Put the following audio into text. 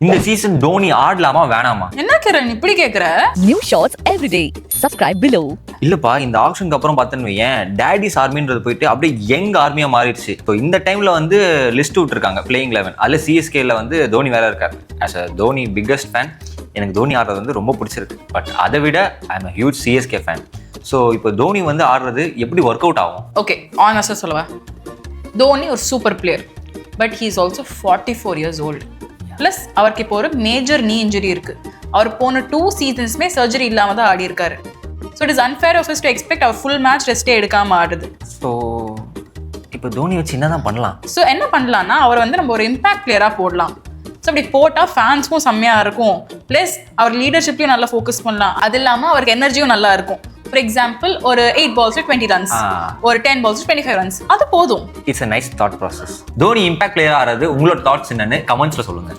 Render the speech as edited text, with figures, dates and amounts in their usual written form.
இந்த சீசன் தோனி ஆடலாமா வேணாமா? என்ன கிரண் இப்படி கேக்குற? New shots every day. Subscribe below. இல்லப்பா, இந்த ஆப்ஷனுக்கு அப்புறம் பார்த்தேன்னு ஏன் டேடிஸ் ஆர்மின்றது போயிட்டு அப்படியே யங் ஆர்மியா மாறிடுச்சு. இப்போ இந்த டைம்ல வந்து லிஸ்ட் விட்டுருக்காங்க பிளேயிங் 11. அதில் சிஎஸ்கேல வந்து தோனி வேற இருக்காரு. As a Dhoni biggest fan, எனக்கு தோனி ஆடுறது வந்து ரொம்ப பிடிச்சிருக்கு. பட் அதை விட I am huge CSK fan. So இப்போ தோனி வந்து ஆடுறது எப்படி ஒர்க் அவுட் ஆகும்? ஓகே, ஆனஸ்டாக சொல்லுவா, தோனி ஒரு super player. But he is also 44 years old. Plus அவருக்கு இப்போ ஒரு மேஜர் நீ இன்ஜுரி இருக்கு. அவர் போன 2 சீசன்ஸ்மே சர்ஜரி இல்லாம தான் ஆடி இருக்காரு. So it is unfair of us to expect அவர் ஃபுல் மேட்ச் ரெஸ்டே எடுக்காம ஆடுது. ஸோ இப்போ தோனி வச்சு என்ன தான் பண்ணலாம்? ஸோ என்ன பண்ணலாம்னா, அவர் வந்து நம்ம ஒரு இம்பாக்ட் பிளேயராக போடலாம். ஸோ அப்படி போட்டால் ஃபேன்ஸ்க்கும் செம்மையாக இருக்கும். ப்ளஸ் அவர் லீடர்ஷிப்லையும் நல்லா ஃபோக்கஸ் பண்ணலாம். அது இல்லாமல் அவருக்கு எனர்ஜியும் நல்லா இருக்கும். ஃபார் எக்ஸாம்பிள், ஒரு 8 balls 20 runs, ஒரு 10 balls 25 runs, அது போதும். It's a nice thought process. Dhoni impact player ஆறது உங்களோட தாட்ஸ் என்னன்னு கமெண்ட்ஸ்ல சொல்லுங்க.